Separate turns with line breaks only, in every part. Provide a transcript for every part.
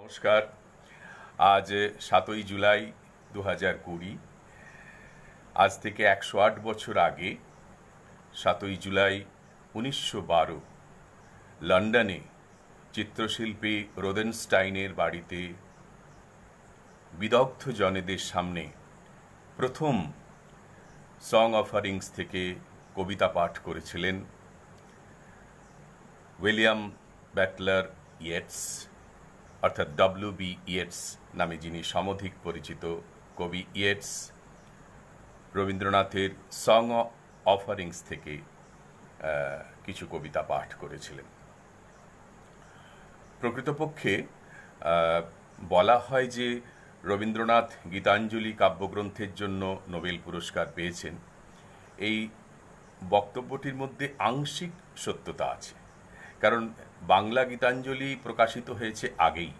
নমস্কার। আজ 7ই জুলাই 2020। আজ থেকে 108 বছর আগে 7ই জুলাই 1912 লন্ডনে চিত্রশিল্পী রোদেনস্টাইনের বাড়িতে বিদগ্ধ জনেদের সামনে প্রথম সং অফারিংস থেকে কবিতা পাঠ করেছিলেন উইলিয়াম ব্যাটলার ইয়েটস, অর্থাৎ ডব্লিউ.বি. ইয়েটস নামে যিনি সমধিক পরিচিত। কবি ইয়েটস রবীন্দ্রনাথের সং অফারিংস থেকে কিছু কবিতা পাঠ করেছিলেন। প্রকৃতপক্ষে বলা হয় যে রবীন্দ্রনাথ গীতাঞ্জলি কাব্যগ্রন্থের জন্য নোবেল পুরস্কার পেয়েছেন। এই বক্তব্যটির মধ্যে আংশিক সত্যতা আছে, কারণ বাংলা গীতাঞ্জলি প্রকাশিত হয়েছে আগেই।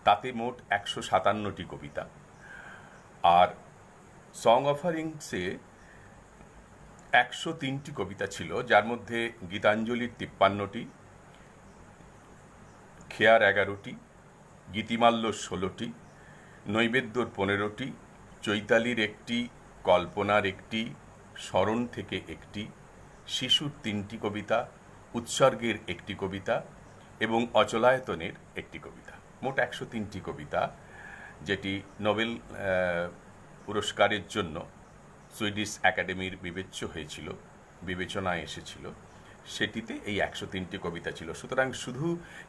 তাতে মোট 157টি কবিতা, আর সং অফারিংসে 103টি কবিতা ছিল, যার মধ্যে গীতাঞ্জলির 53টি, খেয়ার 11টি, গীতিমাল্য 16টি, নৈবেদ্যর 15টি, চৈতালির 1টি, কল্পনার 1টি, স্মরণ থেকে 1টি, শিশুর 3টি কবিতা, উৎসর্গের 1টি কবিতা এবং অচলায়তনের 1টি কবিতা। মোট 103টি কবিতা, যেটি নোবেল পুরস্কারের জন্য সুইডিশ একাডেমির বিবেচনায় এসেছিল। সেটিতে এই 103টি কবিতা ছিল। সুতরাং শুধু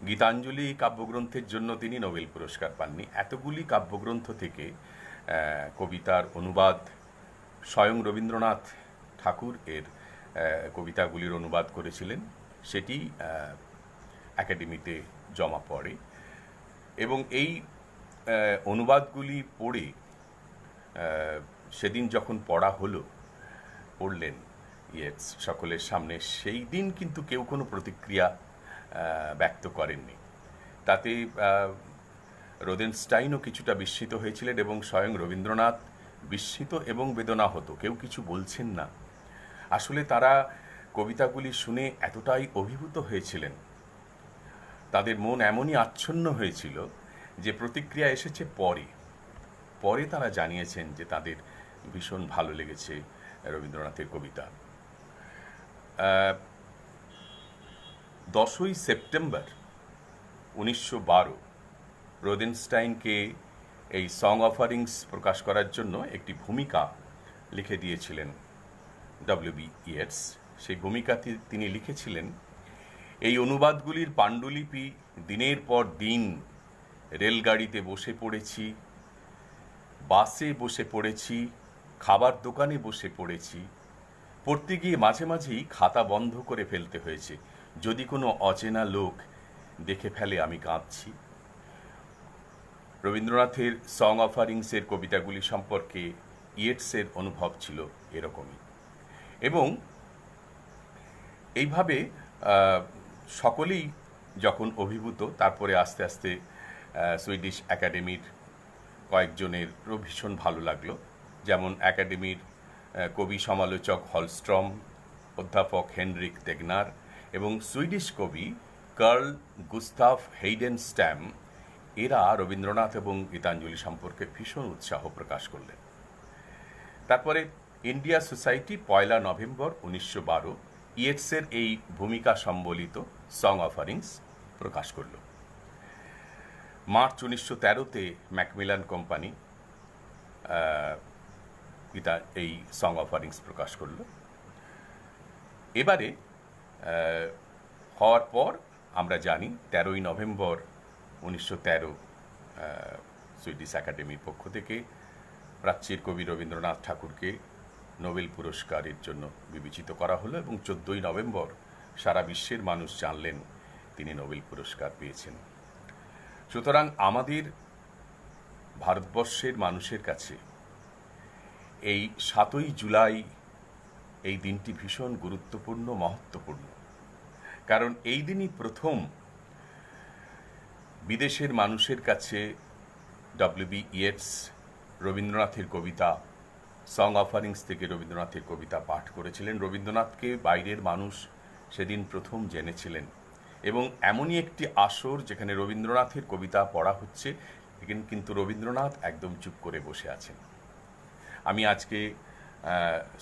গীতাঞ্জলি কাব্যগ্রন্থের জন্য তিনি নোবেল পুরস্কার পাননি। এতগুলি কাব্যগ্রন্থ থেকে কবিতার অনুবাদ, স্বয়ং রবীন্দ্রনাথ ঠাকুর এর কবিতাগুলির অনুবাদ করেছিলেন, সেটি একাডেমিতে জমা পড়ে এবং এই অনুবাদগুলি পড়ে সেদিন যখন পড়লেন ইয়েটস সকলের সামনে, সেই দিন কিন্তু কেউ কোনো প্রতিক্রিয়া ব্যক্ত করেননি। তাতে রোদেনস্টাইনও কিছুটা বিস্মিত হয়েছিলেন এবং স্বয়ং রবীন্দ্রনাথ বিস্মিত এবং বেদনাহত। কেউ কিছু বলছেন না। আসলে তারা কবিতাগুলি শুনে এতটাই অভিভূত হয়েছিলেন, তাদের মন এমনই আচ্ছন্ন হয়েছিল যে প্রতিক্রিয়া এসেছে পরে তারা জানিয়েছেন যে তাদের ভীষণ ভালো লেগেছে রবীন্দ্রনাথের কবিতা। 10ই সেপ্টেম্বর 1912 রোদেনস্টাইনকে এই সং অফারিংস প্রকাশ করার জন্য একটি ভূমিকা লিখে দিয়েছিলেন ডব্লিউ.বি. ইয়েটস। সেই ভূমিকাতে তিনি লিখেছিলেন, এই অনুবাদগুলির পাণ্ডুলিপি দিনের পর দিন রেলগাড়িতে বসে পড়েছি, বাসে বসে পড়েছি, খাবার দোকানে বসে পড়েছি, পড়তে গিয়ে মাঝে মাঝেই খাতা বন্ধ করে ফেলতে হয়েছে। যদি কোনো অচেনা লোক দেখে ফেলে আমি কাঁদছি। রবীন্দ্রনাথের সং অফারিংসের কবিতাগুলি সম্পর্কে ইয়েটসের অনুভব ছিল এরকমই। এবং এইভাবে সকলেই যখন অভিভূত, তারপরে আস্তে আস্তে সুইডিশ একাডেমির কয়েকজনেরও ভীষণ ভালো লাগলো। যেমন একাডেমির কবি সমালোচক হলস্ট্রম, অধ্যাপক হেনরিক তেগনার এবং সুইডিশ কবি কার্ল গুস্তাফ হেইডেনস্ট্যাম, এরা রবীন্দ্রনাথ এবং গীতাঞ্জলি সম্পর্কে ভীষণ উৎসাহ প্রকাশ করলেন। তারপরে ইন্ডিয়া সোসাইটি 1 নভেম্বর 1912 ইয়েটসের এই ভূমিকা সম্বলিত সং অফারিংস প্রকাশ করল। মার্চ 1913-তে ম্যাকমিলান কোম্পানি এই সং অফারিংস প্রকাশ করল। এবারে হওয়ার পর আমরা জানি 13ই নভেম্বর 1913 সুইডিশ একাডেমির পক্ষ থেকে প্রাচ্যের কবি রবীন্দ্রনাথ ঠাকুরকে নোবেল পুরস্কারের জন্য বিবেচিত করা হলো এবং 14ই নভেম্বর সারা বিশ্বের মানুষ জানলেন তিনি নোবেল পুরস্কার পেয়েছেন। সুতরাং আমাদের ভারতবর্ষের মানুষের কাছে এই 7ই জুলাই এই দিনটি ভীষণ গুরুত্বপূর্ণ, মহত্বপূর্ণ। কারণ এই দিনই প্রথম বিদেশের মানুষের কাছে ডব্লিউ.বি. ইয়েটস রবীন্দ্রনাথের কবিতা সং অফারিংস থেকে রবীন্দ্রনাথের কবিতা পাঠ করেছিলেন। রবীন্দ্রনাথকে বাইরের মানুষ সেদিন প্রথম জেনেছিলেন এবং এমনই একটি আসর যেখানে রবীন্দ্রনাথের কবিতা পড়া হচ্ছে, কিন্তু রবীন্দ্রনাথ একদম চুপ করে বসে আছেন। আমি আজকে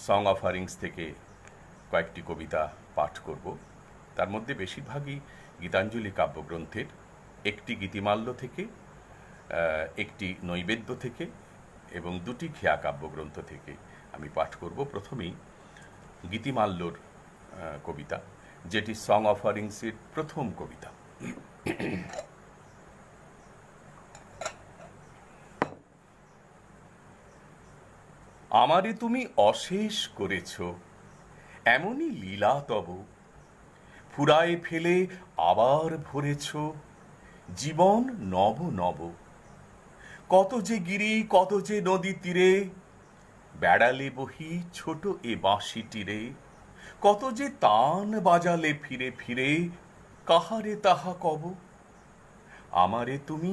সং অফারিংস থেকে কয়েকটি কবিতা পাঠ করব। তার মধ্যে বেশিরভাগই গীতাঞ্জলি কাব্যগ্রন্থের, একটি গীতিমাল্য থেকে, একটি নৈবেদ্য থেকে এবং দুটি খেয়া কাব্যগ্রন্থ থেকে আমি পাঠ করব। প্রথমেই গীতিমাল্যর কবিতা, যেটি সং অফারিংসের প্রথম কবিতা। আমারে তুমি অশেষ করেছ, এমনই লীলা তব, ফুরায় ফেলে আবার ভরেছ জীবন নব নব। কত যে গিরি, কত যে নদী তীরে, বেড়ালে বহি ছোট এ বাঁশি তীরে, কত যে তান বাজালে ফিরে ফিরে, কাহারে তাহা কব। আমারে তুমি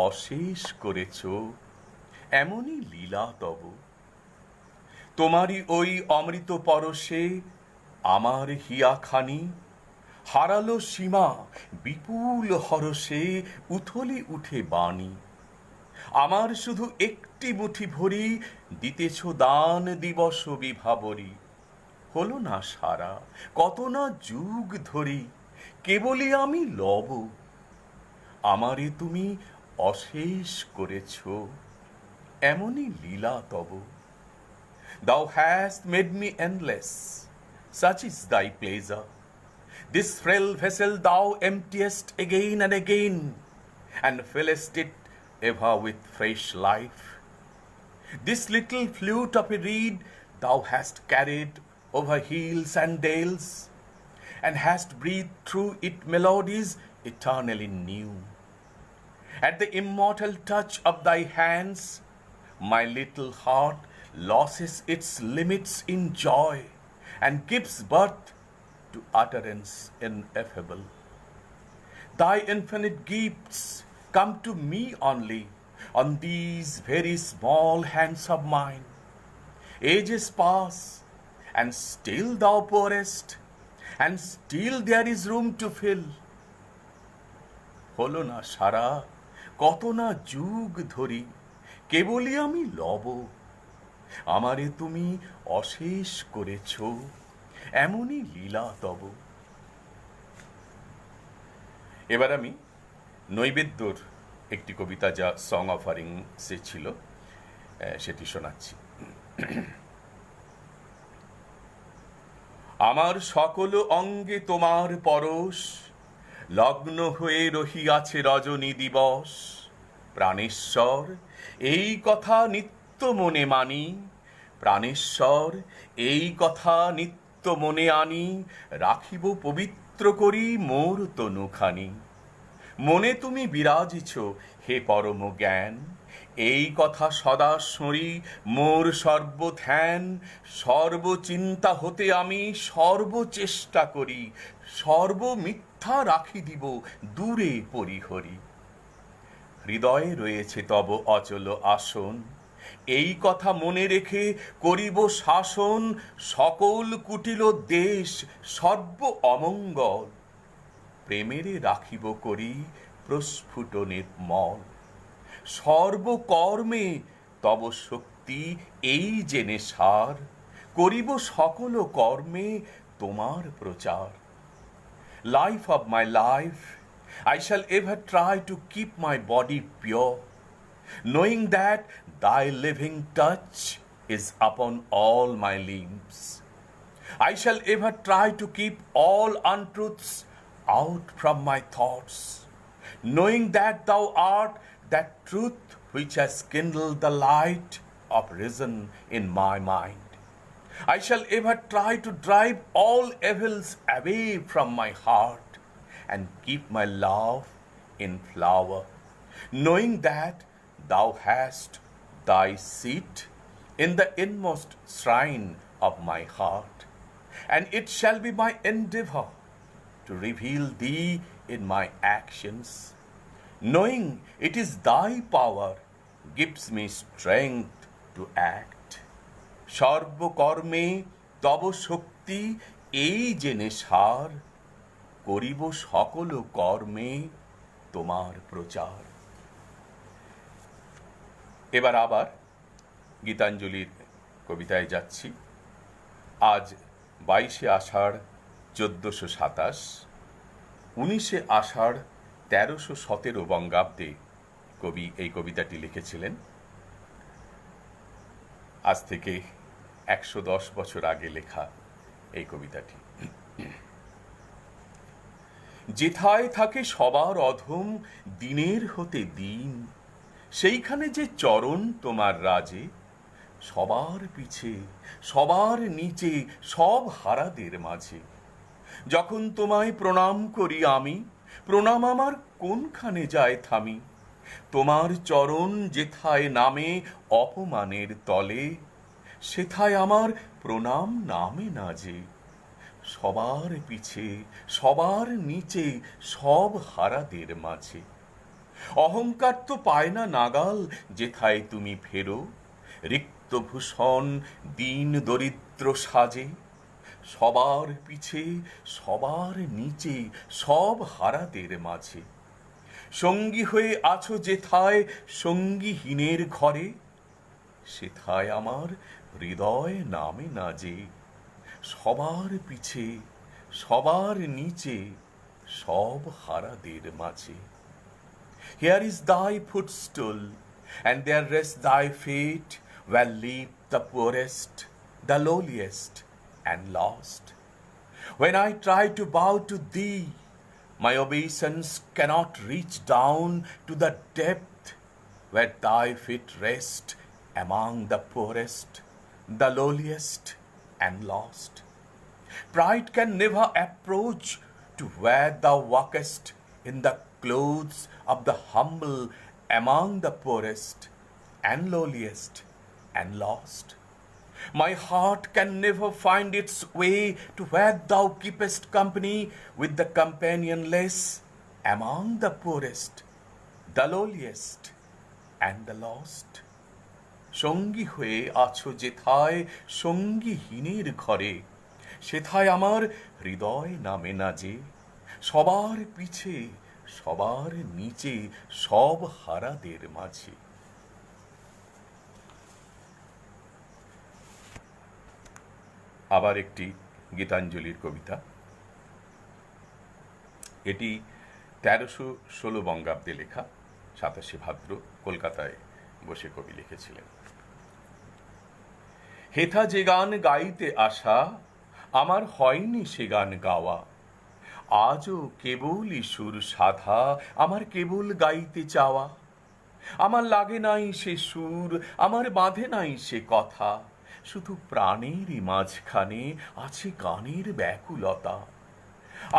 অশেষ করেছ, এমনই লীলা তব। তোমারই ওই অমৃত পরশে আমার হিয়াখানি হারালো সীমা, বিপুল হরষে উথলি উঠে বাণী। আমার শুধু একটি মুঠি ভরি দিতেছ দান দিবস বিভাবরী। হলো না সারা, কত না যুগ ধরি, কেবলই আমি লব। আমারে তুমি অশেষ করেছ, এমনই লীলা তব। Thou hast made me endless, such is thy pleasure. This frail vessel thou emptiest again and again, and fillest it ever with fresh life. This little flute of a reed thou hast carried over hills and dales, and hast breathed through it melodies eternally new. At the immortal touch of thy hands, my little heart loses its limits in joy and gives birth to utterance ineffable. Thy infinite gifts come to me only on these very small hands of mine. Ages pass, and still thou pourest, and still there is room to fill. হলো না সারা, কত না যুগ ধরি, কেবলই আমি লব। আমারে তুমি অশেষ করেছ, এমনই লীলা তব। এবার আমি নৈবেদ্যর একটি কবিতা, যা সং অফারিংসে ছিল, সেটি শোনাচ্ছি। আমার সকল অঙ্গে তোমার পরশ, লগ্ন হয়ে রহিয়াছে রজনী দিবস। প্রাণেশ্বর, এই কথা নিত্য মনে মানি, প্রাণেশ্বর, এই কথা নিত্য মনে আনি, রাখিব পবিত্র করি মোর তনুখানি। মনে তুমি বিরাজিছ হে পরম জ্ঞান, এই কথা সদা শরী মোর সর্বধ্যান। সর্বচিন্তা হতে আমি সর্বচেষ্টা করি, সর্বমিথ্যা রাখি দিব দূরে পরিহরি। হৃদয়ে রয়েছে তব অচল আসন, এই কথা মনে রেখে করিব শাসন। সকল কুটিল দেশ সর্ব অমঙ্গল, প্রেমেরে রাখিব করি প্রস্ফুট নির্মল। সর্বকর্মে তব শক্তি এই জেনে সার, করিব সকল কর্মে তোমার প্রচার। Life of my life, I shall ever try to keep my body pure, knowing that thy living touch is upon all my limbs. I shall ever try to keep all untruths out from my thoughts, knowing that thou art that truth which has kindled the light of reason in my mind. I shall ever try to drive all evils away from my heart and keep my love in flower, knowing that thou hast thy seat in the inmost shrine of my heart, and it shall be my endeavor to reveal thee in my actions, knowing it is thy power gives me strength to act. সর্বকর্মে তব শক্তি এই জেনে সার, করিব সকল কর্মে তোমার প্রচার। এবার আবার গীতাঞ্জলির কবিতায় যাচ্ছি। আজ 22শে আষাঢ় 1427, 19শে আষাঢ় 1317 বঙ্গাব্দে কবি এই কবিতাটি লিখেছিলেন। আজ থেকে 110 বছর আগে লেখা এই কবিতাটি। যেথায় থাকে সবার অধম দিনের হতে দিন, সেইখানে যে চরণ তোমার রাজে, সবার পিছে সবার নিচে সব হারাদের মাঝে। যখন তোমায় প্রণাম করি আমি, প্রণাম আমার কোনখানে যায় থামি। তোমার চরণ যেথায় নামে অপমানের তলে, সেথায় আমার প্রণাম নামে না যে। সবার পিছে সবার নিচে সব হারাদের মাঝে। অহংকার তো পায় না নাগাল যেথায় তুমি ফেরো, রিক্তভূষণ দীন দরিদ্র সাজে। সবার পিছে সবার নিচে সব হারাদের মাঝে। সঙ্গী হয়ে আছো যেথায় সঙ্গীহীনের ঘরে, সেথায় আমার হৃদয় নামে না যে। সবার পিছে সবার নিচে সব হারাদের মাঝে। Here is thy footstool, and there rests thy feet, where live the poorest, the lowliest, and lost. When I try to bow to thee, my obeisance cannot reach down to the depth where thy feet rest among the poorest, the lowliest, and lost. Pride can never approach to where thou walkest in the clothes of the humble among the poorest and lowliest and lost. My heart can never find its way to where thou keepest company with the companionless among the poorest, the lowliest, and the lost. সঙ্গী হয়ে আছো যেথায় সঙ্গীহীনের ঘরে, সেথায় আমার হৃদয় নামে না যে। সবার পিছে সবার নিচে সব হারাদের মাঝে। আবার একটি গীতাঞ্জলির কবিতা। এটি 1316 বঙ্গাব্দে লেখা, 27শে ভাদ্র কলকাতায় বসে কবি লিখেছিলেন। হেথা যে গান গাইতে আসা, আমার হয়নি সে গান গাওয়া। আজও কেবলই সুর সাধা, আমার কেবল গাইতে চাওয়া। আমার লাগে নাই সে সুর, আমার বাঁধে নাই সে কথা। শুধু প্রাণেরই মাঝখানে আছে গানের ব্যাকুলতা।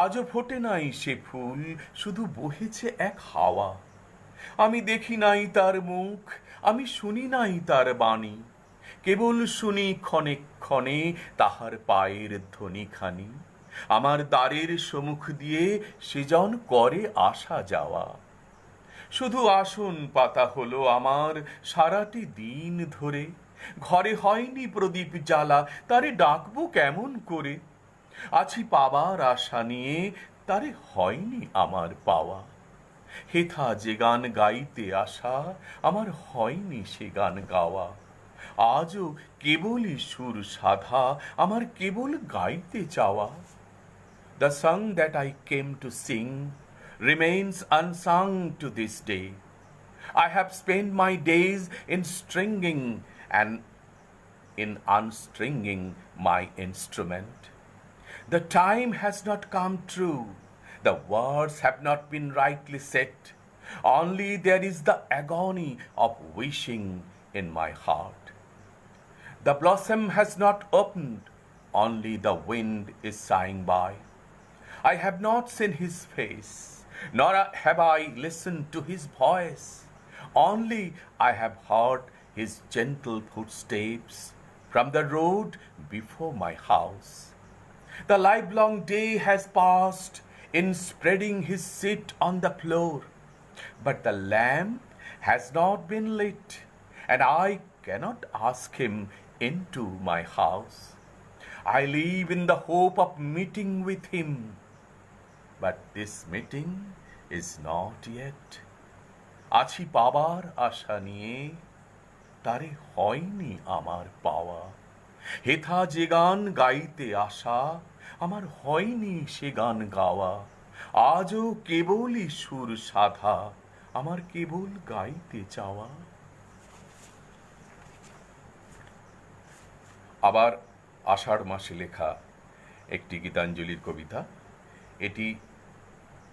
আজও ফোটে নাই সে ফুল, শুধু বহেছে এক হাওয়া। আমি দেখি নাই তার মুখ, আমি শুনি নাই তার বাণী। কেবল শুনি ক্ষণে ক্ষণে তাহার পায়ের ধ্বনিখানি। আমার দ্বারের সম্মুখ দিয়ে সেজন করে আসা যাওয়া। শুধু আসন পাতা হলো আমার সারাটি দিন ধরে। ঘরে হয়নি প্রদীপ জ্বালা, তারে ডাকবো কেমন করে। আছি পাবার আশা নিয়ে, তারে হয়নি আমার পাওয়া। হেথা যে গান গাইতে আসা, আমার হয়নি সে গান গাওয়া। আজও কেবলই সুর সাধা, আমার কেবল গাইতে চাওয়া। The song that I came to sing remains unsung to this day. I have spent my days in stringing and in unstringing my instrument. The time has not come true, the words have not been rightly set. Only there is the agony of wishing in my heart. The blossom has not opened, only the wind is sighing by. I have not seen his face, nor have I listened to his voice. Only I have heard his gentle footsteps from the road before my house. The livelong day has passed in spreading his seat on the floor, but the lamp has not been lit, and I cannot ask him into my house. I live in the hope of meeting with him, But this meeting is not yet. আছি পাবার আশা নিয়ে, তারে হয়নি আমার পাওয়া। হেথা যে গান গাইতে আসা, আমার হয়নি সে গান গাওয়া। আজও কেবলই সুর সাধা, আমার কেবল গাইতে চাওয়া। আবার আষাঢ় মাসে লেখা একটি গীতাঞ্জলির কবিতা। এটি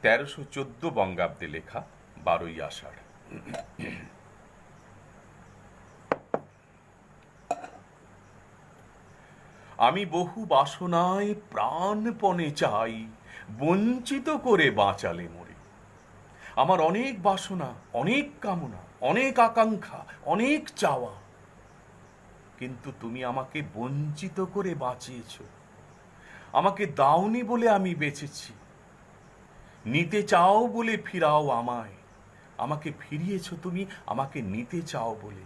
1314 বঙ্গাব্দে লেখা, 12ই আষাঢ়। আমি বহু বাসনায় প্রাণপণে চাই, বঞ্চিত করে বাঁচালে মোরে। আমার অনেক বাসনা, অনেক কামনা, অনেক আকাঙ্ক্ষা, অনেক চাওয়া, কিন্তু তুমি আমাকে বঞ্চিত করে বাঁচিয়েছ। আমাকে দাওনি বলে আমি বেঁচেছি। নিতে চাও বলে ফিরাও আমায়। আমাকে ফিরিয়েছ তুমি আমাকে নিতে চাও বলে।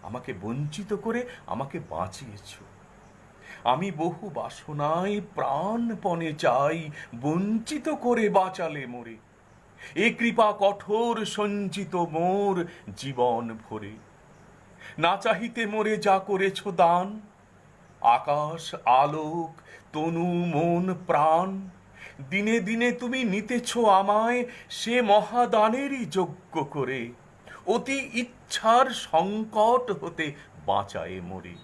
আমাকে বঞ্চিত করে আমাকে বাঁচিয়েছ। আমি বহু বাসনায় প্রাণপণে চাই, বঞ্চিত করে বাঁচালে মোরে। এ কৃপা কঠোর সঞ্চিত মোর জীবন ভরে। না চাহিতে মোরে যা করেছ দান, আকাশ আলোক তনু মন প্রাণ, দিনে দিনে তুমি নিতেছ আমায় সে মহাদানেরই যোগ্য করে। অতি ইচ্ছার সংকট হতে বাঁচায়ে মোরে।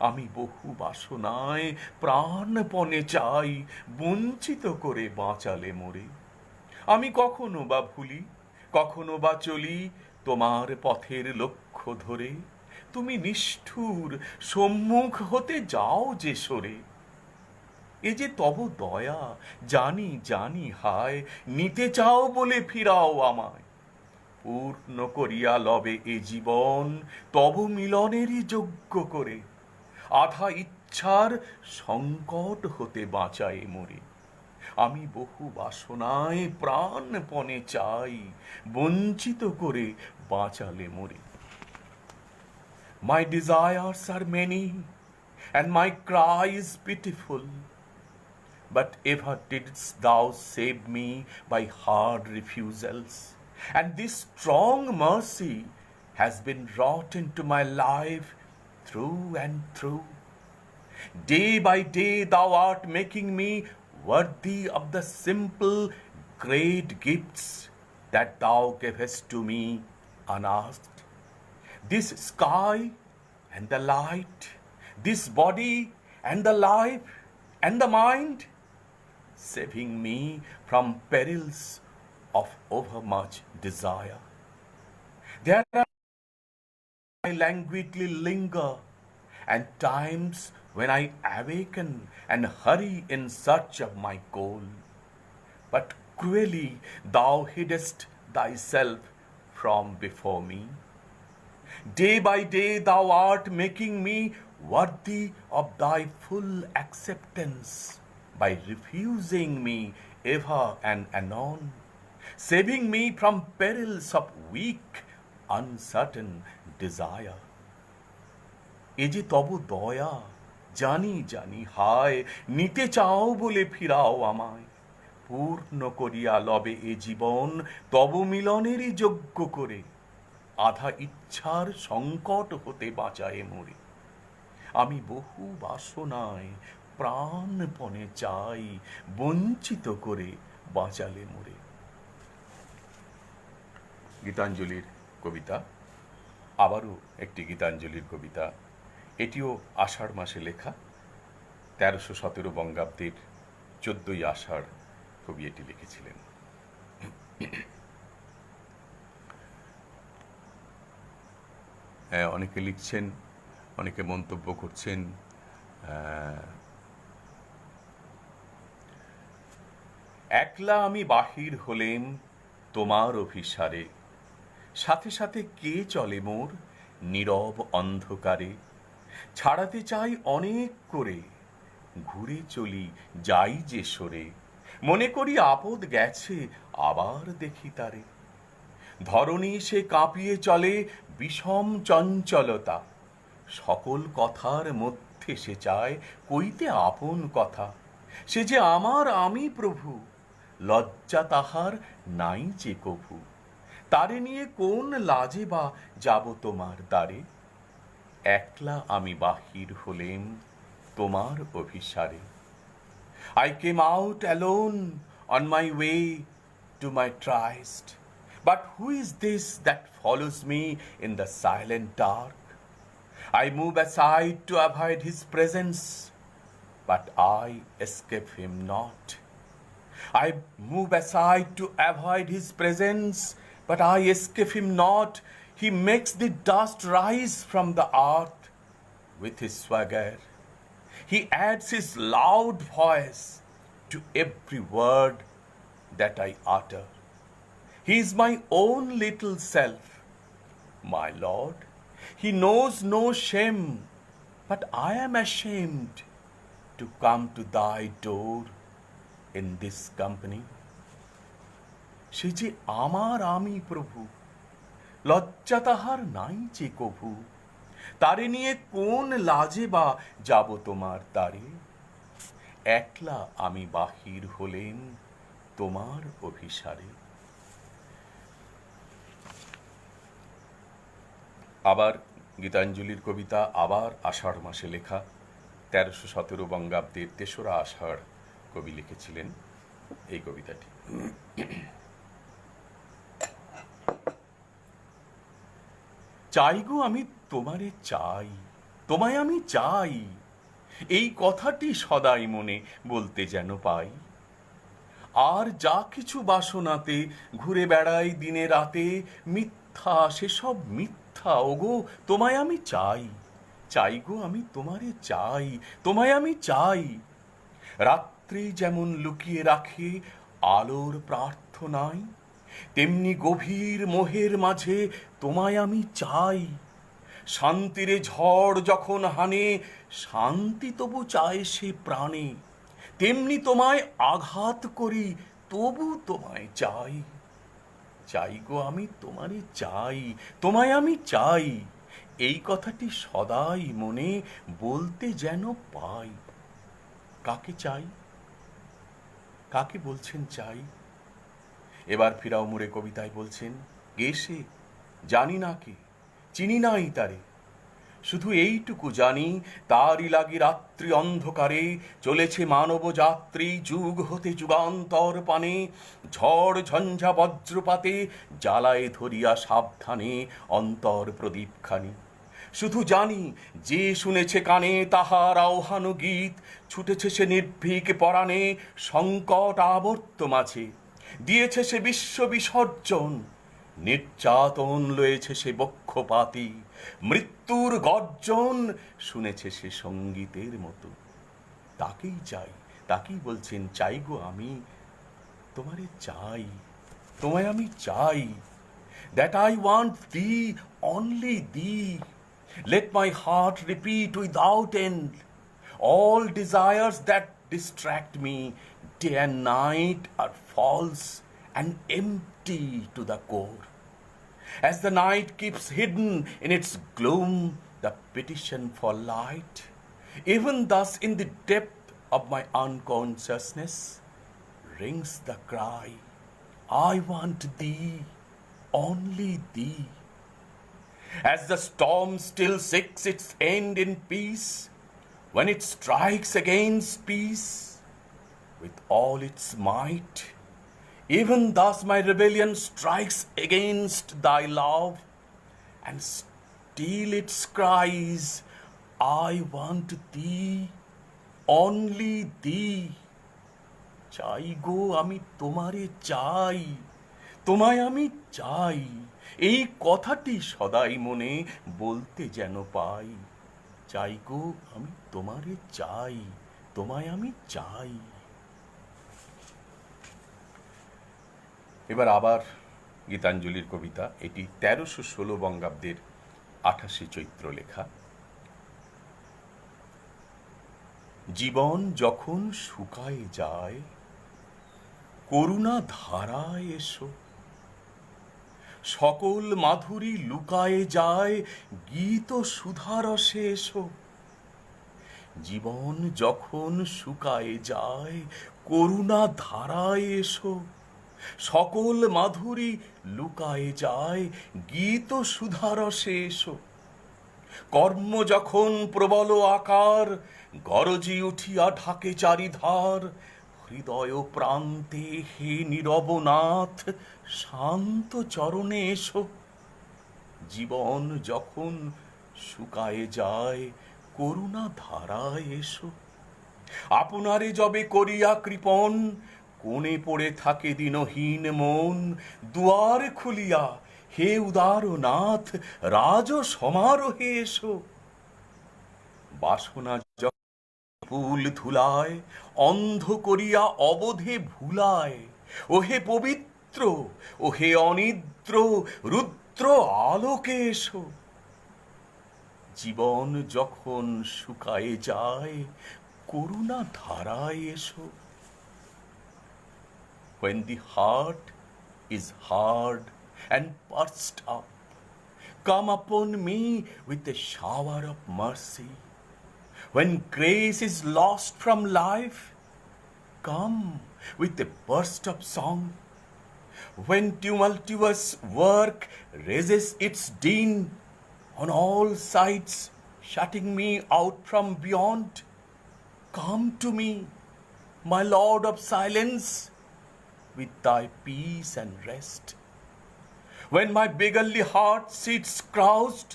আমি বহু বাসনায় প্রাণপণে চাই, বঞ্চিত করে বাঁচালে মোরে। আমি কখনো বা ভুলি, কখনো বা চলি তোমার পথের লক্ষ্য ধরে। তুমি নিষ্ঠুর সম্মুখ হতে যাও যে সরে। এ যে তব দয়া, জানি জানি হায়, নিতে চাও বলে ফিরাও আমায়। পূর্ণ করিয়া লবে এ জীবন তব মিলনেরই যোগ্য করে। আধা ইচ্ছার সংকট হতে বাঁচায়ে মোরে। আমি বহু বাসনায় প্রাণপণে চাই, বঞ্চিত করে বাঁচালে মোরে। My desires are many and my cry is pitiful, but ever didst thou save me by hard refusals, and this strong mercy has been wrought into my life through and through. Day by day thou art making me worthy of the simple great gifts that thou gavest to me unasked. This sky and the light, this body and the life and the mind, saving me from perils of overmuch desire. There are I languidly linger, and times when I awaken and hurry in search of my goal. But cruelly thou hidest thyself from before me. Day by day thou art making me worthy of thy full acceptance by refusing me ever and anon, saving me from perils of weak, uncertain desire. এ যে তব দয়া, জানি জানি হায়, নিতে চাও বলে ফিরাও আমায়। পূর্ণ করিয়া লবে এ জীবন তব মিলনেরই যোগ্য করে। আধা ইচ্ছার সংকট হতে বাঁচায়ে মোরে। আমি বহু বাসনায় প্রাণপণে চাই, বঞ্চিত করে বাঁচালে মোরে। গীতাঞ্জলির কবিতা। আবারও একটি গীতাঞ্জলির কবিতা। এটিও আষাঢ় মাসে লেখা, 1317 বঙ্গাব্দের 14ই আষাঢ় কবি এটি লিখেছিলেন। হ্যাঁ, অনেকে লিখছেন, অনেকে মন্তব্য করছেন। একলা আমি বাহির হলেম তোমার অভিসারে, সাথে সাথে কে চলে মোর নীরব অন্ধকারে। ছাড়াতে চাই অনেক করে, ঘুরে চলি যাই যে সরে। মনে করি আপদ গেছে, আবার দেখি তারে। ধরণী সে কাঁপিয়ে চলে বিষম চঞ্চলতা। সকল কথার মধ্যে সে চায় কইতে আপন কথা। সে যে আমার আমি প্রভু, লজ্জা তাহার নাই যে কভু, তারে নিয়ে কোন লাজে বা যাব তোমার দ্বারে। একলা আমি বাহির হলেম তোমার অভিসারে। I came out alone on my way to my tryst. But who is this that follows me in the silent dark? I move aside to avoid his presence, but I escape him not. I move aside to avoid his presence, but I escape him not. He makes the dust rise from the earth with his swagger. He adds his loud voice to every word that I utter. He is my own little self, my Lord. He knows no shame, but I am ashamed to come to thy door in this company. সে যে আমার আমি প্রভু, লজ্জা তাহার নাই যে কভু, তারে নিয়ে কোন লাজে বা যাব তোমার দ্বারে। একলা আমি বাহির হলেন তোমার অভিসারে। আবার গীতাঞ্জলির কবিতা, আবার আষাঢ় মাসে লেখা, 1317 বঙ্গাব্দের 3রা আষাঢ় কবি লিখেছিলেন এই কবিতাটি। চাই গো আমি তোমারে চাই, তোমায় আমি চাই, এই কথাটি সদাই মনে বলতে যেন পাই। আর যা কিছু বাসনাতে ঘুরে বেড়াই দিনে রাতে, মিথ্যা সেসব মিথ্যা, ওগো তোমায় আমি চাই। চাই গো আমি তোমারে চাই, তোমায় আমি চাই। রাত্রি যেমন লুকিয়ে রাখে আলোর প্রার্থনায়, তেমনি গভীর মোহের মাঝে তোমায় আমি চাই। শান্তিরে ঝড় যখন হানে, শান্তি তবু চায় সে প্রাণে, তেমনি তোমায় আঘাত করি তবু তোমায় চাই। চাই গো আমি তোমারে চাই, তোমায় আমি চাই, এই কথাটি সদাই মনে বলতে যেন পাই। কাকে চাই? কাকে বলছেন চাই? এবার ফিরাও মুড়ে কবিতায় বলছেন, কে সে জানি না, কে চিনি নাই তারে, শুধু এইটুকু জানি তারই লাগি রাত্রি অন্ধকারে চলেছে মানব যাত্রী যুগ হতে যুগান্তর পানে। ঝড় ঝঞ্ঝা বজ্রপাতে জ্বালায় ধরিয়া সাবধানে অন্তর প্রদীপখানি। শুধু জানি যে শুনেছে কানে তাহার আহ্বান গীত, ছুটেছে সে নির্ভীক পরাণে সংকট আবর্ত মাঝে, দিয়েছে সে বিশ্ব বিসর্জন, নির্যাতন লয়েছে সে বক্ষপাতি, মৃত্যুর গর্জন শুনেছে সে সঙ্গীতের মতো। তাকেই চাই, তাকেই বলছেন চাই গো আমি তোমারে চাই, তোমায় আমি চাই। That I want thee, only thee. Let my heart repeat without end. All desires that distract me day and night are false and empty to the core. As the night keeps hidden in its gloom the petition for light, even thus in the depth of my unconsciousness rings the cry, I want thee, only thee. As the storm still seeks its end in peace, when it strikes against peace with all its might, even thus my rebellion strikes against thy love, and still it cries, I want thee, only thee. চাই গো আমি তোমারে চাই, তোমায় আমি চাই, এই কথাটি সদাই মনে বলতে যেন পাই। চাই গো আমি তোমারে চাই, তোমায় আমি চাই। এবার আবার গীতাঞ্জলির কবিতা, এটি 1316 বঙ্গাব্দের 28 চৈত্র লেখা। জীবন যখন শুকায় যায় করুণা ধারায় এসো, সকল মাধুরী লুকায়ে যায় গীত সুধারসে এসো। জীবন যখন শুকায়ে যায় করুণা ধারায় এসো, সকল মাধুরী লুকায়ে যায়, গীত সুধারসে এসো। কর্ম যখন প্রবল আকার, গরজি উঠিয়া ঢাকে চারিধার, হৃদয় প্রান্তে হে নীরবনাথ, শান্ত চরণে এসো। জীবন যখন শুকায়ে যায়, করুণা ধারায় এসো। আপনারে যবে করিয়া কৃপণ, কোণে পড়ে থাকে দিনহীন মন, দুয়ার খুলিয়া হে উদারনাথ, রাজ সমারোহে এসো। বাসনা ফুল ধুলায়, অন্ধ করিয়া অবধে ভুলায়, ওহে পবিত্র, ওহে অনিদ্র, রুদ্র আলোকে এসো। জীবন যখন শুকায়ে যায়, করুণা ধারায় এসো। When the heart is hard and parched up, come upon me with a shower of mercy. When grace is lost from life, come with a burst of song. When tumultuous work raises its din on all sides, shutting me out from beyond, come to me, my Lord of silence, with thy peace and rest. When my beggarly heart sits crouched,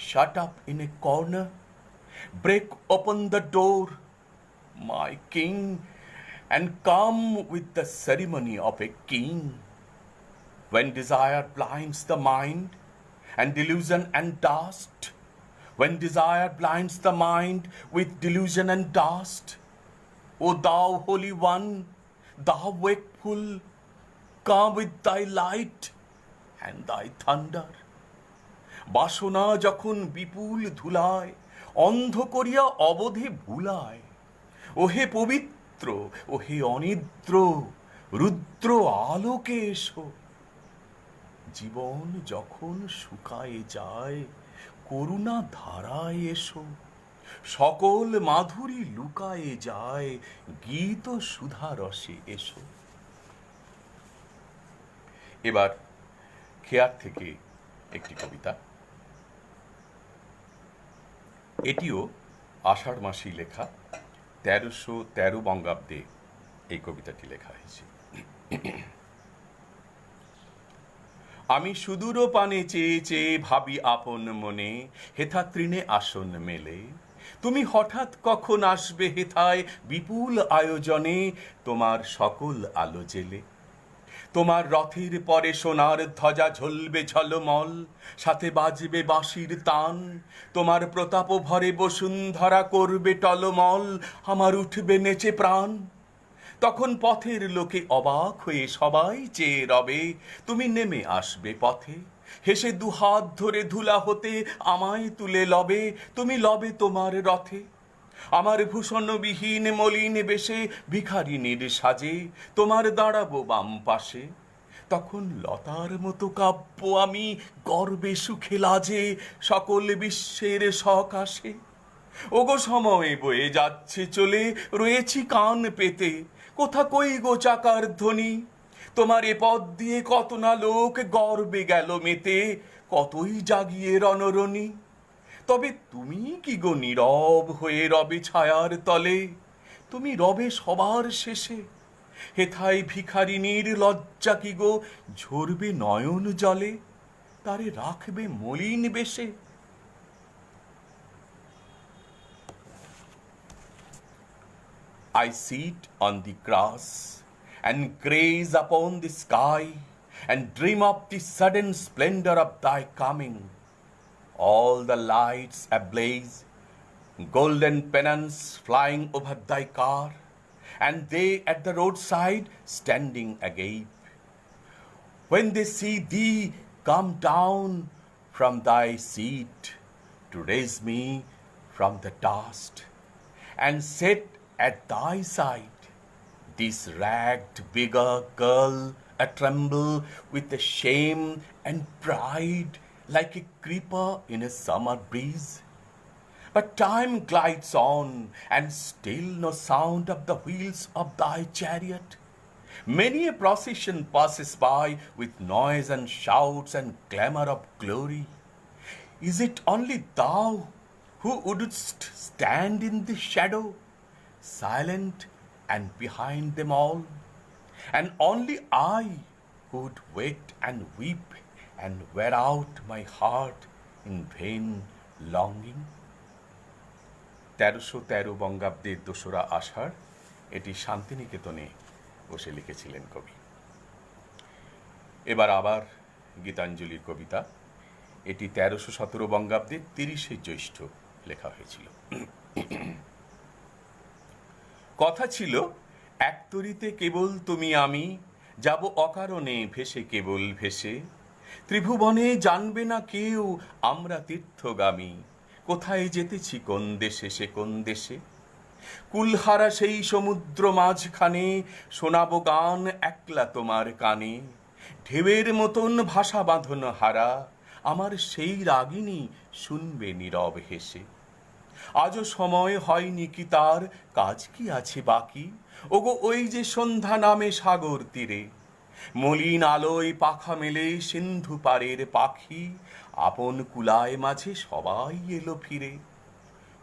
shut up in a corner, break open the door, my King, and come with the ceremony of a king. When desire blinds the mind, and delusion and dust, when desire blinds the mind with delusion and dust, O thou Holy One, thou wakeful, come with thy light and thy thunder. বাসনা যখন বিপুল ধুলায়, অন্ধ করিয়া অবধে ভুলায়, ওহে পবিত্র, ওহে অনিদ্র, রুদ্র আলোকে এসো। জীবন যখন শুকায়ে যায়, করুণা ধারায় এসো, সকল মাধুরী লুকায়ে যায়, গীত সুধারসে এসো। এবার খেয়ার থেকে একটি কবিতা, এটিও আষাঢ় মাসেই লেখা, 1313 বঙ্গাব্দে এই কবিতাটি লেখা হয়েছে। আমি সুদূর পানে চেয়ে চেয়ে ভাবি আপন মনে, হেথা তৃণে আসন মেলে, তুমি হঠাৎ কখন আসবে হেথায় বিপুল আয়োজনে, তোমার সকল আলো জেলে। তোমার রথের পরে সোনার ধ্বজা ঝলবে ঝলমল, সাথে বাজবে বাঁশির তান, তোমার প্রতাপ ভরে বসুন্ধরা করবে টলমল, আমার উঠবে নেচে প্রাণ। তখন পথের লোকে অবাক হয়ে সবাই চেয়ে রবে, তুমি নেমে আসবে পথে, হেসে দুহাত ধরে ধুলা হতে আমায় তুলে লবে, তুমি লবে তোমার রথে। আমার ভূষণবিহীন মলিন বেশে ভিখারিনীর সাজে তোমার দাঁড়াবো বাম পাশে। তখন লতার মতো কাব্য আমি গর্বে সুখে লাজে, সকল বিশ্বের সকাশে। ওগো সময় বয়ে যাচ্ছে চলে, রয়েছি কান পেতে, কোথা কই গো চাকার ধ্বনি। তোমার এ পথ দিয়ে কত না লোক গর্বে গেল মেতে, কতই জাগিয়ে রণরণী। তবে তুমি কি গো নীরব হয়ে রবে ছায়ার তলে, তুমি রবে সবার শেষে, হেথায় ভিখারিনীর লজ্জা কি গো ঝরবে নয়ন জলে, তারে রাখবে মলিন বেশে। I sit on the grass and gaze upon the sky and dream of the sudden splendor of thy coming. All the lights ablaze, golden pennants flying over thy car, and they at the roadside standing agape. When they see thee come down from thy seat to raise me from the dust and set at thy side, this ragged beggar girl a tremble with the shame and pride, like a creeper in a summer breeze. But time glides on, and still no sound of the wheels of thy chariot. Many a procession passes by with noise and shouts and clamor of glory. Is it only thou who wouldst stand in the shadow, silent and behind them all? And only I who would wait and weep and wear out my heart in vain longing? 1313 বঙ্গাব্দের 2রা আষাঢ় এটি শান্তিনিকেতনে বসে লিখেছিলেন কবি। এবার আবার গীতাঞ্জলির কবিতা, এটি 1317 বঙ্গাব্দের 30শে জ্যৈষ্ঠ লেখা হয়েছিল। কথা ছিল, এক তরিতে কেবল তুমি আমি, যাব অকারণে ভেসে কেবল ভেসে, ত্রিভুবনে জানবে না কেউ আমরা তীর্থগামী, কোথায় যেতেছি কোন দেশে সে কোন দেশে। কুলহারা সেই সমুদ্র মাঝখানে শোনাবো গান একলা তোমার কানে, ঢেউয়ের মতন ভাষা বাঁধন হারা আমার সেই রাগিনী শুনবে নীরব হেসে। আজও সময় হয়নি কি তার, কাজ কি আছে বাকি, ওগো ওই যে সন্ধ্যা নামে সাগর তীরে, মলিন আলোয় পাখা মেলে সিন্ধু পারের পাখি, আপন কুলায় মাঝে সবাই এলো ফিরে।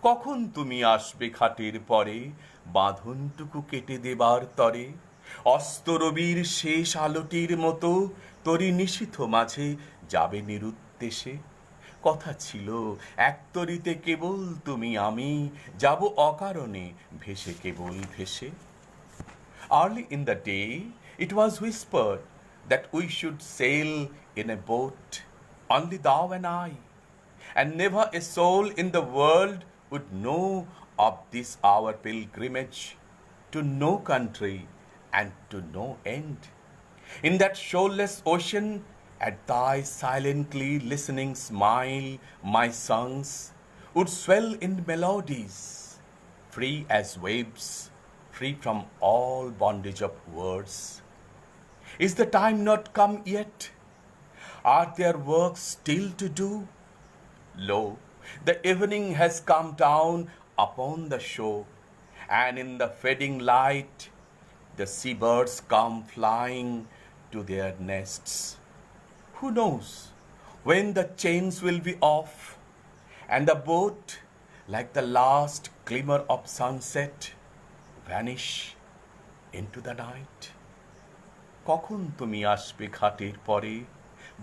কখন তুমি আসবে খাটের পরে, বাঁধনটুকু কেটে দেবার তরে, অস্ত রবির শেষ আলোটির মতো তরি নিশীথ মাঝে যাবে নিরুদ্দেশে। কথা ছিল, এক তরিতে কেবল তুমি আমি, যাব অকারণে ভেসে কেবল ভেসে। Early in the day it was whispered that we should sail in a boat, only thou and I, and never a soul in the world would know of this our pilgrimage to no country and to no end. In that shoreless ocean, at thy silently listening smile, my songs would swell in melodies, free as waves, free from all bondage of words. Is the time not come yet? Are there works still to do? Lo, the evening has come down upon the shore, and in the fading light, the seabirds come flying to their nests. Who knows when the chains will be off, and the boat, like the last glimmer of sunset, vanish into the night? কখন তুমি আসবে ঘাটের পরে,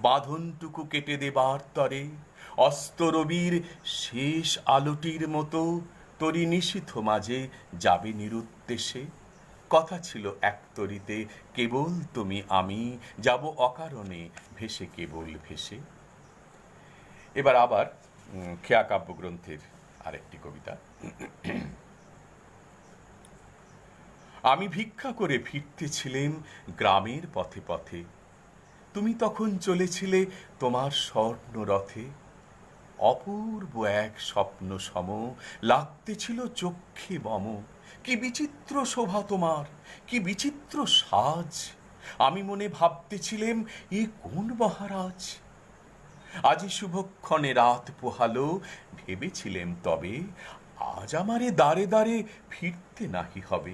বাঁধনটুকু কেটে দেবার তরে, অস্ত রবির শেষ আলোটির মতো তরি নিশীথ মাঝে যাবে নিরুদ্দেশে। কথা ছিল, এক তরিতে কেবল তুমি আমি, যাব অকারণে ভেসে কেবল ভেসে। এবার আবার খেয়া কাব্যগ্রন্থের আরেকটি কবিতা। আমি ভিক্ষা করে ফিরতেছিলেম গ্রামের পথে পথে, তুমি তখন চলেছিলে তোমার স্বর্ণ রথে। অপূর্ব এক স্বপ্ন সম লাগতেছিল চক্ষে মম, কি বিচিত্র শোভা তোমার, কি বিচিত্র সাজ। আমি মনে ভাবতেছিলেম, এ কোন মহারাজ। আজি শুভক্ষণে রাত পোহালো, ভেবেছিলেম তবে আজ আমারে দাঁড়ে দাঁড়ে ফিরতে নাহি হবে।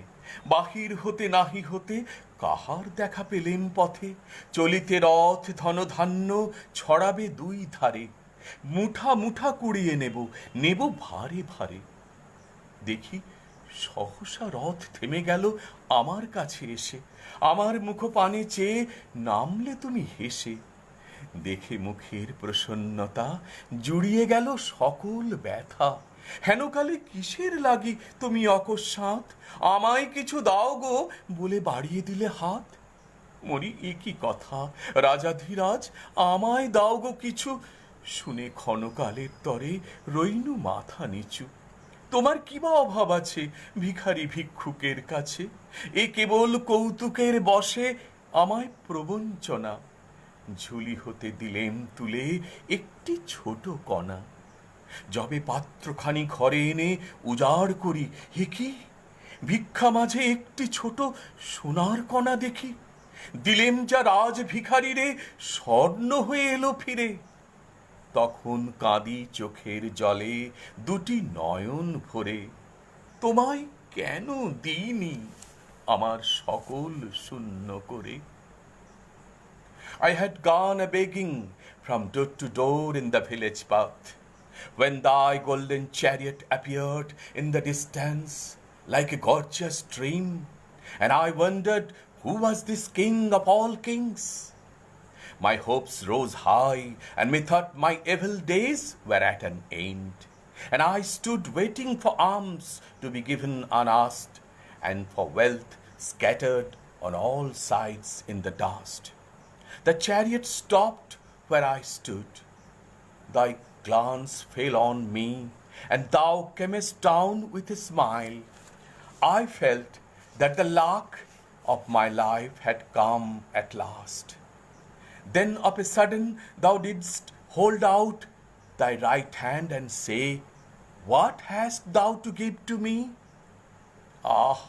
বাহির হতে নাহি হতে কাহার দেখা পেলেম পথে, চলিতে রথ ধনধান্য ছড়াবে দুই ধারে, মুঠা মুঠা কুড়িয়ে নেব, নেব ভারে ভারে। দেখি সহসা রথ থেমে গেল আমার কাছে এসে, আমার মুখপানে চেয়ে নামলে তুমি হেসে। দেখে মুখের প্রসন্নতা জুড়িয়ে গেল সকল ব্যথা, হেনকালে কিসের লাগি তুমি অকস্মাৎ আমায় কিছু দাও গো বলে বাড়িয়ে দিলে হাত। মরি এ কি কথা রাজাধিরাজ, আমায় দাও গো কিছু, শুনে ক্ষণকালের তরে রইনু মাথা নিচু। তোমার কি বা অভাব আছে ভিখারি ভিক্ষুকের কাছে, এ কেবল কৌতুকের বশে আমায় প্রবঞ্চনা। ঝুলি হতে দিলেম তুলে একটি ছোট কণা, যবে পাত্রখানি ঘরে এনে উজাড় করি, হে কি ভিক্ষা মাঝে একটি ছোট সোনার কণা দেখি। দিলেম যা রাজ ভিখারি রে, স্বর্ণ হয়ে এলো ফিরে। তখন কাঁদি চোখের জলে দুটি নয়ন ভরে, তোমায় কেন দিইনি আমার সকল শূন্য করে। I had gone a-begging from door to door in the village path, when thy golden chariot appeared in the distance like a gorgeous dream, and I wondered who was this king of all kings. My hopes rose high, and methought my evil days were at an end, and I stood waiting for alms to be given unasked, and for wealth scattered on all sides in the dust. The chariot stopped where I stood. Thy glance fell on me, and thou camest down with a smile. I felt that the luck of my life had come at last. Then of a sudden thou didst hold out thy right hand and say, what hast thou to give to me? Ah,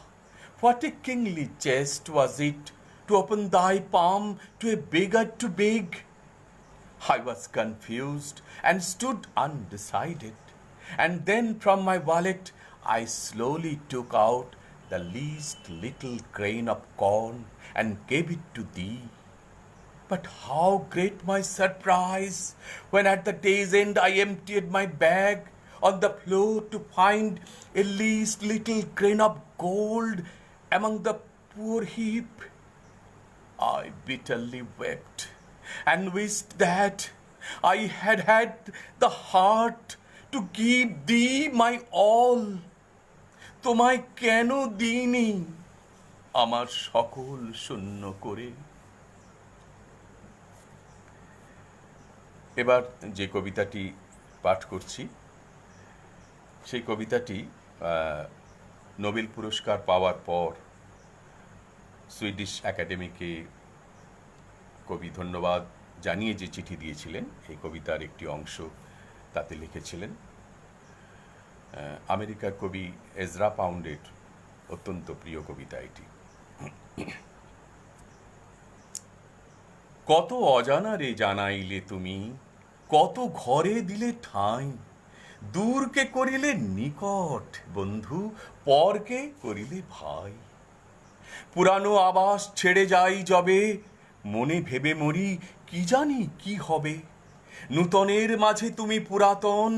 what a kingly jest was it to open thy palm to a beggar to beg. I was confused and stood undecided, and then from my wallet I slowly took out the least little grain of corn and gave it to thee. But how great my surprise when at the day's end I emptied my bag on the floor to find a least little grain of gold among the poor heap. I bitterly wept and wished that I had had the heart to give thee my all. তোমায় কেন দিইনি আমার সকল শূন্য করে। এবার যে কবিতাটি পাঠ করছি সেই কবিতাটি নোবেল পুরস্কার পাওয়ার পর সুইডিশ একাডেমিকে কবি ধন্যবাদ জানিয়ে যে চিঠি দিয়েছিলেন, এই কবিতার একটি অংশ তাতে লিখেছিলেন। আমেরিকার কবি এজরা পাউন্ডের অত্যন্ত প্রিয় কবিতা এটি। কত অজানারে জানাইলে তুমি, কত ঘরে দিলে ঠাঁই, দূরকে করিলে নিকট বন্ধু, পরকে করিলে ভাই। পুরানো আবাস ছেড়ে যাই যবে, মনে ভেবে মরি কি জানি কি হবে। নূতনের মাঝে তুমি পুরাতন,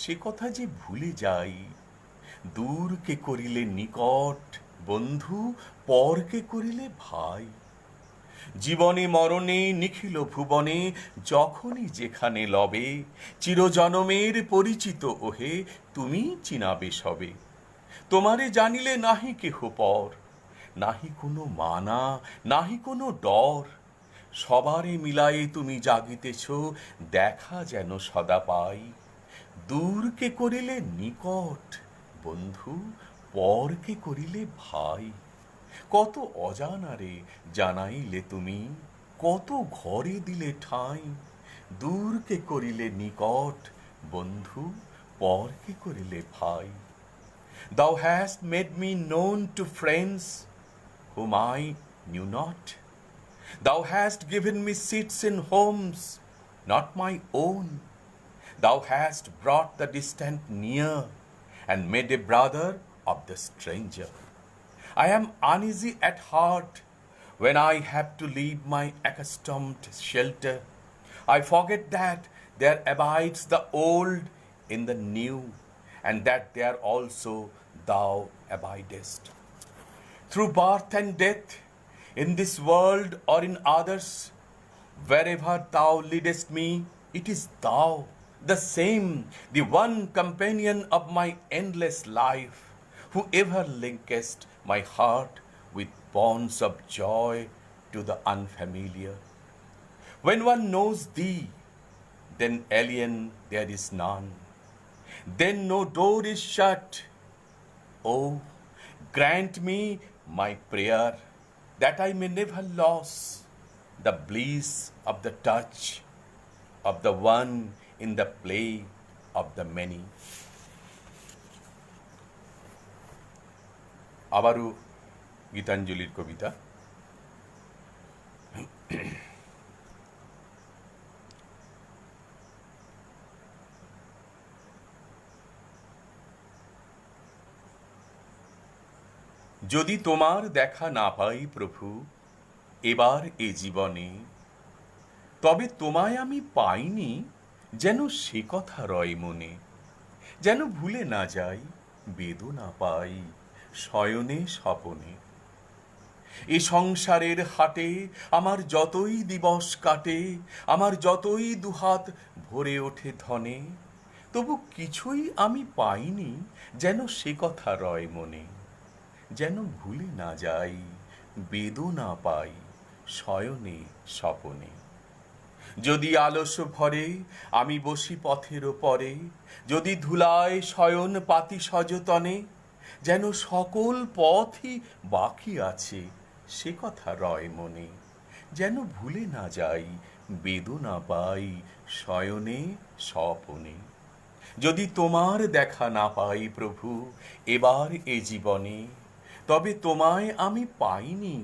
সে কথা যে ভুলে যাই। দূরকে করিলে নিকট বন্ধু, পরকে করিলে ভাই। জীবনে মরণে নিখিল ভুবনে, যখনই যেখানে লবে, চিরজনমের পরিচিত ওহে তুমি চিনাবে সবে। তোমারে জানিলে নাহি কেহ পর, নাহি কোনো মানা নাহি কোনো ডর। সবারে মিলায়ে তুমি জাগিতেছ, দেখা যেন সদা পাই। দূরকে করিলে নিকট বন্ধু, পরকে করিলে ভাই। কত অজানারে জানাইলে তুমি, কত ঘরে দিলে ঠাঁই। দূরকে করিলে নিকট বন্ধু, পরকে করিলে ভাই। Thou hast made me known to friends whom I knew not. Thou hast given me seats in homes not my own. Thou hast brought the distant near, and made a brother of the stranger. I am uneasy at heart when I have to leave my accustomed shelter. I forget that there abides the old in the new, and that there also thou abidest. Through birth and death, in this world or in others, wherever thou leadest me, it is thou, the same, the one companion of my endless life, who ever linkest my heart with bonds of joy to the unfamiliar. When one knows thee, then alien there is none, then no door is shut. Oh, grant me my prayer, that I may never lose the bliss of the touch of the one in the play of the many. আবারও গীতাঞ্জলির কবিতা। যদি তোমার দেখা না পাই প্রভু এবার এ জীবনে, তবে তোমায় আমি পাইনি যেন সে কথা রয় মনে, যেন ভুলে না যাই বেদনা পাই শয়নে স্বপনে। এ সংসারের হাটে আমার যতই দিবস কাটে, আমার যতই দুহাত ভরে ওঠে ধনে, তবু কিছুই আমি পাইনি যেন সে কথা রয় মনে, যেন ভুলে না যাই বেদনা পাই শয়নে স্বপনে। যদি আলস ভরে আমি বসি পথের ওপরে, যদি ধুলায় শয়ন পাতি সযতনে, যেন সকল পথই বাকি আছে সে কথা রয় মনে, যেন ভুলে না যাই বেদনা পাই শয়নে স্বপনে। যদি তোমার দেখা না পাই প্রভু এবার এ জীবনে, তবে তোমায় আমি পাইনি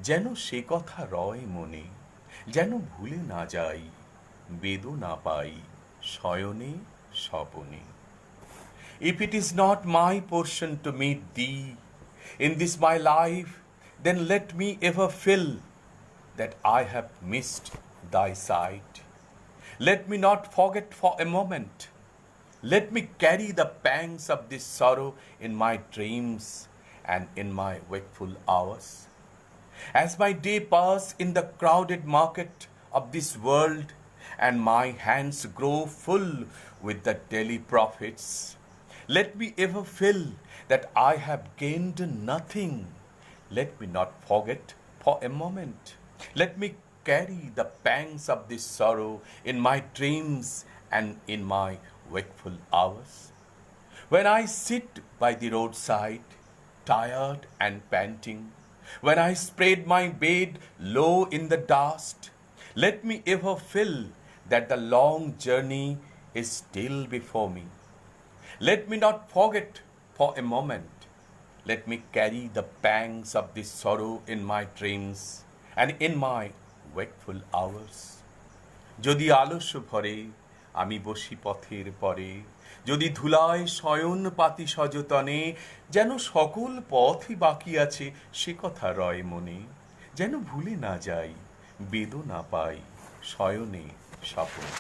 যেন সে কথা রয় মনে, যেন ভুলে না যাই বেদনা পাই শয়নে স্বপনে। If it is not my portion to meet thee in this my life, then let me ever feel that I have missed thy sight. Let me not forget for a moment. Let me carry the pangs of this sorrow in my dreams and in my wakeful hours. As my day pass in the crowded market of this world, and my hands grow full with the daily profits, let me ever feel that I have gained nothing. Let me not forget for a moment. Let me carry the pangs of this sorrow in my dreams and in my wakeful hours. When I sit by the roadside, tired and panting, when I spread my bed low in the dust, let me ever feel that the long journey is still before me. Let me not forget for a moment. Let me carry the pangs of this sorrow in my dreams and in my wakeful hours. যদি আলস্য ভরে আমি বসি পথের পরে, যদি ধুলায় শয়ন পাতি সযতনে, যেন সকল পথই বাকি আছে সে কথা রয় মনে, যেন ভুলে না যাই বেদনা পাই শয়নে স্বপনে।